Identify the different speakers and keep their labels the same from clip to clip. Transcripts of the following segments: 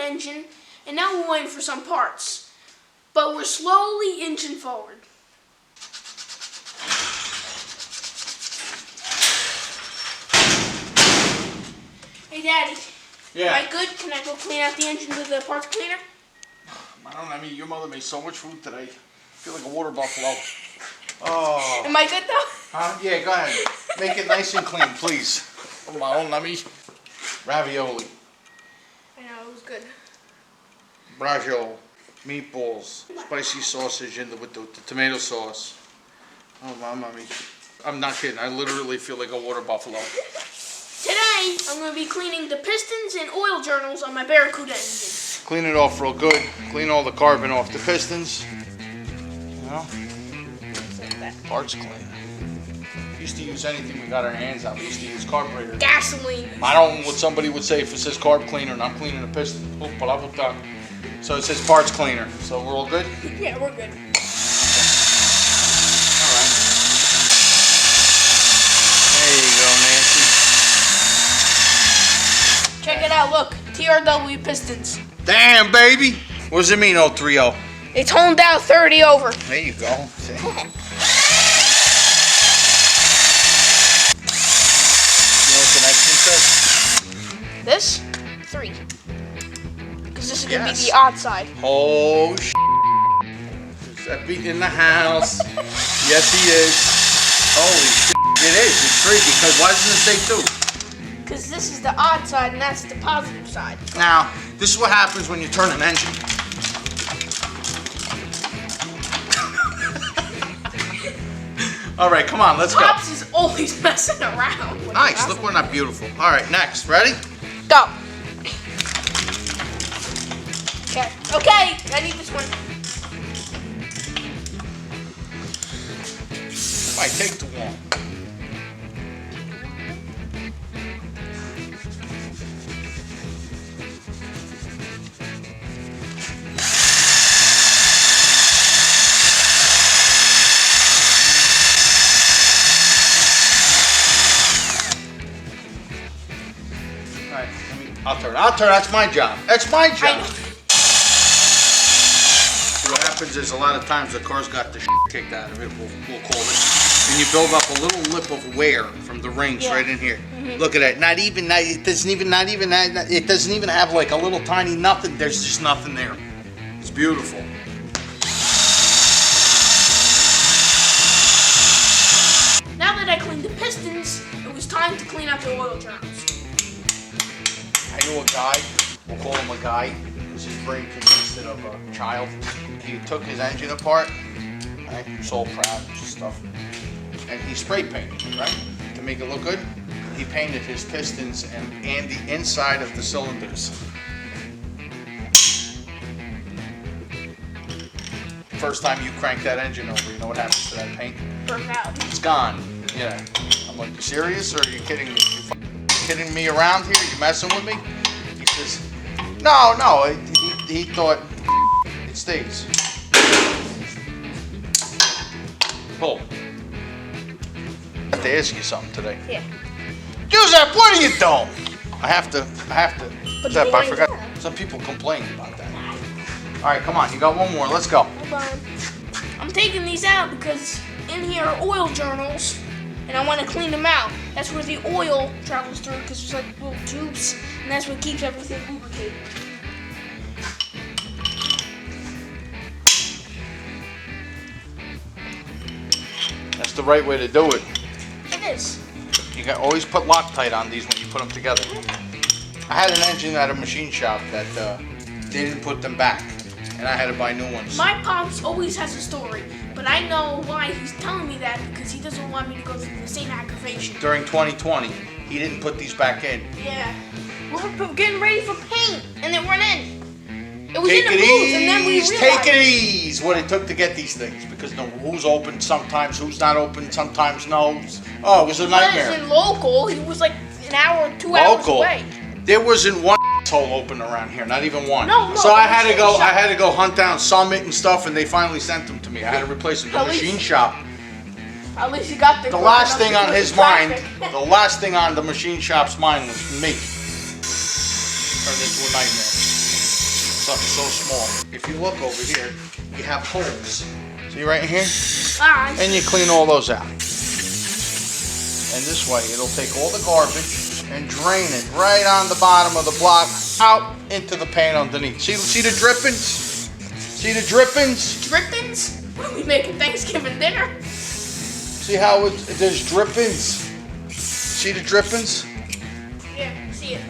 Speaker 1: engine, and now we're waiting for some parts. But we're slowly inching forward. Hey, Daddy.
Speaker 2: Yeah.
Speaker 1: Am I good? Can I go clean out the engine with the parts cleaner?
Speaker 2: I don't know. I mean, your mother made so much food today. I feel like a water buffalo. Oh.
Speaker 1: Am I good though?
Speaker 2: Yeah, go ahead. Make it nice and clean, please. Oh, my own nummy. Ravioli.
Speaker 1: I know, it was good.
Speaker 2: Braciole. Meatballs. Spicy sausage with the tomato sauce. Oh, my mommy. I'm not kidding. I literally feel like a water buffalo.
Speaker 1: Today, I'm going to be cleaning the pistons and oil journals on my Barracuda engine.
Speaker 2: Clean it off real good. Clean all the carbon off the pistons. You know? Parts cleaner. We used to use anything we got our hands on. We used to use carburetor.
Speaker 1: Gasoline.
Speaker 2: I don't know what somebody would say if it says carb cleaner and I'm cleaning a piston. So it says parts cleaner. So we're all good?
Speaker 1: Yeah, we're good.
Speaker 2: Alright. There you go, Nancy.
Speaker 1: Check it out, look. TRW pistons.
Speaker 2: Damn, baby. What does it mean, 030?
Speaker 1: It's honed out 30 over.
Speaker 2: There you go. See? You know what the next one says?
Speaker 1: This? 3. Because this is going to be
Speaker 2: Yes.
Speaker 1: the odd side.
Speaker 2: Oh, Giuseppe in the house. Yes, he is. Holy shit. It is. It's 3 because why doesn't it say 2?
Speaker 1: Because this is the odd side and that's the positive side.
Speaker 2: Now, this is what happens when you turn an engine. All right, come on, let's go.
Speaker 1: Pops is always messing around.
Speaker 2: Nice, look, we're not beautiful. All right, next, ready?
Speaker 1: Go. Okay. Okay, I need this one.
Speaker 2: Might take too long. I'll turn. That's my job. That's my job. See, what happens is a lot of times the car's got the shit kicked out of it, we'll call it. And you build up a little lip of wear from the rings right in here. Mm-hmm. Look at that. It doesn't even have like a little tiny nothing. There's just nothing there. It's beautiful.
Speaker 1: Now that I cleaned the pistons, it was time to clean out the oil journals.
Speaker 2: I knew a guy, we'll call him a guy, because his brain consisted of a child. He took his engine apart, right? So proud and stuff. And he spray painted it, right? To make it look good. He painted his pistons and the inside of the cylinders. First time you crank that engine over, you know what happens to that paint?
Speaker 1: Burn out.
Speaker 2: It's gone. Yeah. I'm like, you serious or are you kidding me? Kidding me around here? You messing with me? He says, no. He thought it stays. Pull. I have to ask you something today.
Speaker 1: Yeah.
Speaker 2: Giuseppe, what are you doing? I have to.
Speaker 1: Put
Speaker 2: Giuseppe, I forgot.
Speaker 1: down.
Speaker 2: Some people complain about that. All right, come on. You got one more. Let's go.
Speaker 1: Hold on. I'm taking these out because in here are oil journals. And I want to clean them out. That's where the oil travels through because there's like little tubes, and that's what keeps everything lubricated.
Speaker 2: That's the right way to do it.
Speaker 1: It is.
Speaker 2: You can always put Loctite on these when you put them together. I had an engine at a machine shop that they didn't put them back, and I had to buy new ones.
Speaker 1: My pops always has a story, but I know why he's telling me that because he doesn't want me to go through the same aggravation.
Speaker 2: During 2020, he didn't put these back in.
Speaker 1: Yeah. We're getting ready for paint, and it went in. It was
Speaker 2: Take
Speaker 1: in the
Speaker 2: it
Speaker 1: booth, and then we
Speaker 2: easy,
Speaker 1: realized.
Speaker 2: take it easy. What it took to get these things, because who's open sometimes, who's not open sometimes, no. Oh, it was a nightmare.
Speaker 1: He wasn't local. He was like an hour, 2 hours
Speaker 2: Local.
Speaker 1: away.
Speaker 2: There wasn't one hole open around here, not even one.
Speaker 1: No,
Speaker 2: so I
Speaker 1: it was
Speaker 2: had to go hunt down Summit and stuff, and they finally sent them to me. I had to replace them. The machine shop.
Speaker 1: At least you got
Speaker 2: The last thing on his mind, the last thing on the machine shop's mind was me. Turned into a nightmare. something so small. If you look over here, you have holes. See right here? And you clean all those out. And this way, it'll take all the garbage and drain it right on the bottom of the block out into the paint underneath. See the drippings? See the drippings?
Speaker 1: Drippings? What are we making Thanksgiving dinner?
Speaker 2: See how there's drippings? See the drippings?
Speaker 1: Yeah, see it.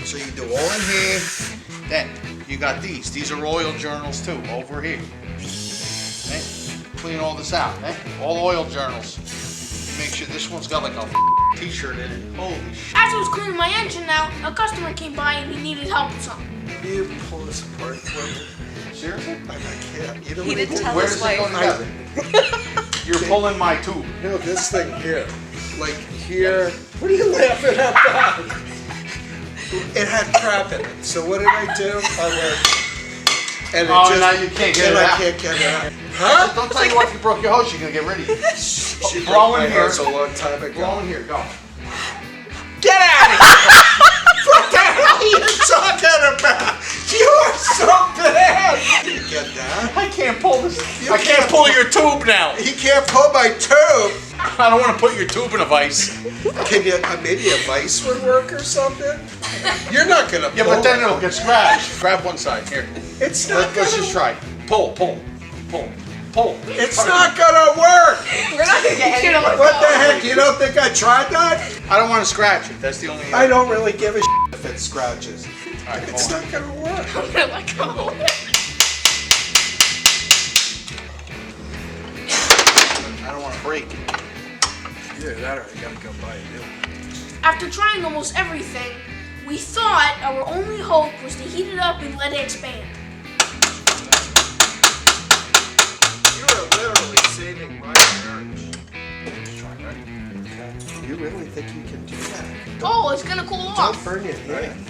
Speaker 2: So you do all in here. Then you got these. These are oil journals too, over here. Okay? Clean all this out. Eh? All oil journals. Make sure this one's got like a t-shirt in it. Holy shit.
Speaker 1: As I was cleaning my engine now, a customer came by and he needed help with something.
Speaker 3: Can you pull this apart for me?
Speaker 2: Seriously?
Speaker 3: I can't. You know
Speaker 4: He
Speaker 3: what
Speaker 4: didn't tell
Speaker 2: Where
Speaker 4: his
Speaker 2: does it go
Speaker 4: wife.
Speaker 2: together? You're pulling my tube.
Speaker 3: No, this thing here. Like here. What are you laughing at that? It had crap in it. So what did I do? I went. And it
Speaker 2: Oh,
Speaker 3: just,
Speaker 2: now you can't get it
Speaker 3: I
Speaker 2: out.
Speaker 3: can't get it out. Huh?
Speaker 2: Don't tell you what, if you broke your hose, you're gonna get rid of it.
Speaker 3: She
Speaker 2: Blow
Speaker 3: broke
Speaker 2: in
Speaker 3: my
Speaker 2: here.
Speaker 3: hose a long time ago.
Speaker 2: Blow in here, go.
Speaker 3: Get out of here! What the hell are you talking about? You are so bad! You get that?
Speaker 2: I can't pull this.
Speaker 3: You
Speaker 2: I can't pull your tube now.
Speaker 3: He can't pull my tube.
Speaker 2: I don't want to put your tube in a vise.
Speaker 3: Can you, maybe a vice would work or something? You're not gonna pull
Speaker 2: Yeah, but then
Speaker 3: it.
Speaker 2: it'll get scratched. Grab one side, here.
Speaker 3: It's not
Speaker 2: Let's
Speaker 3: gonna,
Speaker 2: just try. Pull, pull, pull, pull.
Speaker 3: it's not gonna work!
Speaker 4: We're not gonna get any more.
Speaker 3: What the heck, you don't think I tried that?
Speaker 2: I don't want to scratch it. That's the only.
Speaker 3: I don't really give a shit if it scratches.
Speaker 2: All right,
Speaker 3: It's
Speaker 2: hold on.
Speaker 3: not gonna work.
Speaker 1: I'm gonna let go.
Speaker 2: I don't want to break it.
Speaker 3: Either that or I gotta go buy a new one.
Speaker 1: After trying almost everything, we thought our only hope was to heat it up and let it expand.
Speaker 3: You are literally saving my marriage. You really think you can do that?
Speaker 1: Oh, it's gonna cool
Speaker 3: Don't
Speaker 1: off.
Speaker 3: burn your hand.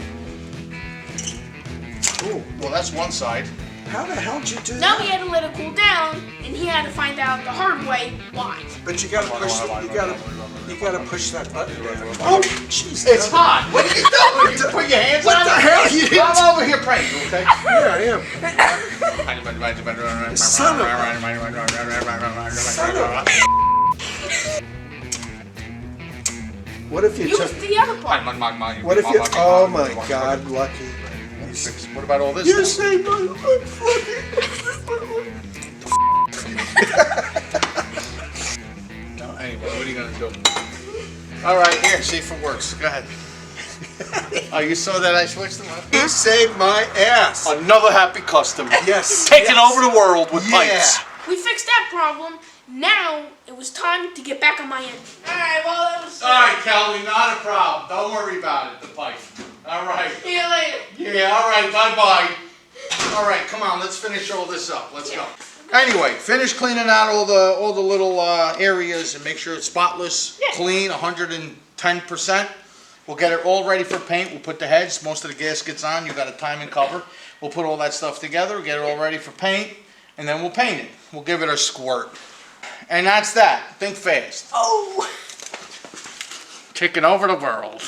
Speaker 3: Ooh,
Speaker 2: Well, that's one side.
Speaker 3: how the hell did you do
Speaker 1: Now
Speaker 3: that?
Speaker 1: he had to let it cool down, and he had to find out the hard way why.
Speaker 3: But you gotta push. You gotta push that button down. Oh, jeez.
Speaker 2: It's hot. What are you doing? You put your hands
Speaker 3: What
Speaker 2: on
Speaker 3: the
Speaker 2: it?
Speaker 3: hell? You didn't.
Speaker 2: I'm over here praying, okay?
Speaker 3: Yeah, I am. Son of What if you
Speaker 1: Use
Speaker 3: took?
Speaker 1: the other part.
Speaker 3: What if you? Oh my God, Lucky.
Speaker 2: What about all this?
Speaker 3: You
Speaker 2: stuff?
Speaker 3: saved my life,
Speaker 2: No, anyway, what are you gonna do? All right, here, see if it works. Go ahead. Oh, you saw that I switched them up?
Speaker 3: You saved my ass.
Speaker 2: Another happy customer.
Speaker 3: Yes.
Speaker 2: Taking
Speaker 3: yes.
Speaker 2: over the world with
Speaker 3: Yeah.
Speaker 2: pipes.
Speaker 1: We fixed that problem. Now it was time to get back on my engine. Alright, well that was...
Speaker 2: All right, Kelly, not a problem. Don't worry about it, the pipe. All right.
Speaker 1: See you later.
Speaker 2: Yeah, all right, bye-bye. All right, come on, let's finish all this up. Let's go. Anyway, finish cleaning out all the little areas and make sure it's spotless,
Speaker 1: Yeah.
Speaker 2: clean, 110%. We'll get it all ready for paint. We'll put the heads, most of the gaskets on. You got a timing cover. We'll put all that stuff together, get it all ready for paint, and then we'll paint it. We'll give it a squirt. And that's that. Think fast.
Speaker 1: Oh.
Speaker 2: Taking over the world.